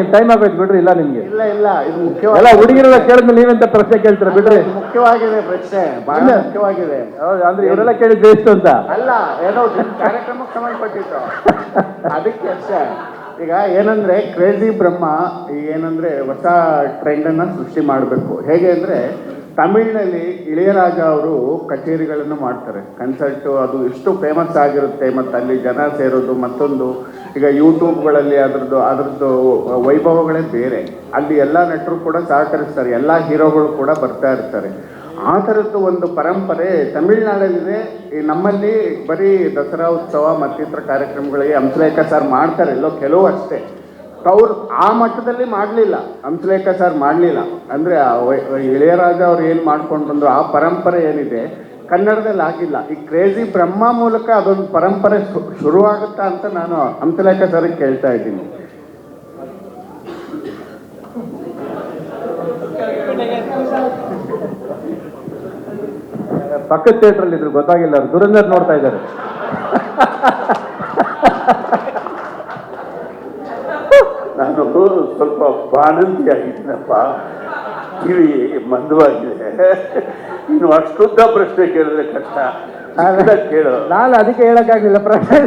ನಿಮ್ ಟೈಮ್ ಆಗೋಯ್ತು ಬಿಡ್ರಿ. ಇಲ್ಲ ನಿಮ್ಗೆ ಇಲ್ಲ ಇಲ್ಲ, ಇದು ಎಲ್ಲ ಮುಖ್ಯವಾಗಿ ಹುಡುಗಿರೆಲ್ಲ ಕೇಳಿದ್ಮೇಲೆ ನೀವೆಂತ ಪ್ರಶ್ನೆ ಕೇಳ್ತೀರಾ ಬಿಡ್ರಿ. ಮುಖ್ಯವಾಗಿದೆ ಪ್ರಶ್ನೆ, ಬಹಳ ಮುಖ್ಯವಾಗಿದೆ. ಹೌದು, ಅಂದ್ರೆ ಇವರೆಲ್ಲ ಕೇಳಿದ್ದು ಎಷ್ಟು ಅಂತ ಅಲ್ಲ, ಏನೋ ಕಾರ್ಯಕ್ರಮಕ್ಕೆ ಸಂಬಂಧಪಟ್ಟಿತ್ತು ಅದಕ್ಕೆ ಅಷ್ಟೇ. ಈಗ ಏನಂದ್ರೆ ಕ್ರೇಜಿ ಬ್ರಹ್ಮ ಏನಂದ್ರೆ ಹೊಸ ಟ್ರೆಂಡ್ ಅನ್ನ ಸೃಷ್ಟಿ ಮಾಡಬೇಕು. ಹೇಗೆ ಅಂದ್ರೆ ತಮಿಳಿನಲ್ಲಿ ಇಳೆಯರಾಜ ಅವರು ಕಚೇರಿಗಳನ್ನು ಮಾಡ್ತಾರೆ, ಕನ್ಸರ್ಟು, ಅದು ಎಷ್ಟು ಫೇಮಸ್ ಆಗಿರುತ್ತೆ. ಮತ್ತು ಅಲ್ಲಿ ಜನ ಸೇರೋದು ಮತ್ತೊಂದು. ಈಗ ಯೂಟ್ಯೂಬ್ಗಳಲ್ಲಿ ಅದರದ್ದು ವೈಭವಗಳೇ ಬೇರೆ. ಅಲ್ಲಿ ಎಲ್ಲ ನಟರು ಕೂಡ ಸಹಕರಿಸ್ತಾರೆ, ಎಲ್ಲ ಹೀರೋಗಳು ಕೂಡ ಬರ್ತಾ ಇರ್ತಾರೆ. ಆ ಥರದ್ದು ಒಂದು ಪರಂಪರೆ ತಮಿಳ್ನಾಡಲ್ಲಿದೆ. ಈ ನಮ್ಮಲ್ಲಿ ಬರೀ ದಸರಾ ಉತ್ಸವ ಮತ್ತಿತರ ಕಾರ್ಯಕ್ರಮಗಳಿಗೆ ಹಂಸಲೇಖ ಸರ್ ಮಾಡ್ತಾರೆ, ಎಲ್ಲೋ ಕೆಲವು ಅಷ್ಟೇ. ಅವ್ರು ಆ ಮಟ್ಟದಲ್ಲಿ ಮಾಡಲಿಲ್ಲ, ಹಂಸಲೇಖ ಸರ್ ಮಾಡಲಿಲ್ಲ. ಅಂದರೆ ಇಳೆಯರಾಜ ಅವ್ರು ಏನು ಮಾಡ್ಕೊಂಡು ಬಂದರು ಆ ಪರಂಪರೆ ಏನಿದೆ ಕನ್ನಡದಲ್ಲಿ ಆಗಿಲ್ಲ. ಈ ಕ್ರೇಜಿ ಬ್ರಹ್ಮ ಮೂಲಕ ಅದೊಂದು ಪರಂಪರೆ ಶುರುವಾಗುತ್ತಾ ಅಂತ ನಾನು ಹಂಸಲೇಖ ಸರ್ಗೆ ಕೇಳ್ತಾ ಇದ್ದೀನಿ. ಪಕ್ಕದ ಥಿಯೇಟ್ರಲ್ಲಿ ಇದ್ರು, ಗೊತ್ತಾಗಿಲ್ಲ, ಅವ್ರು ದುರಂಧರ್ ನೋಡ್ತಾ ಇದ್ದಾರೆ. ನಾನು ಸ್ವಲ್ಪ ಬಾಣಂತಿ ಆಗಿದ್ದೀನಪ್ಪ, ಕಿವಿ ಮಂದವಾಗಿದೆ. ಇನ್ನು ಅಷ್ಟುದ್ದ ಪ್ರಶ್ನೆ ಕೇಳಿದ್ರೆ ಕಷ್ಟ, ಕೇಳು. ನಾನು ಅದಕ್ಕೆ ಹೇಳಕ್ಕಾಗಲಿಲ್ಲ ಪ್ರಶ್ನೆ.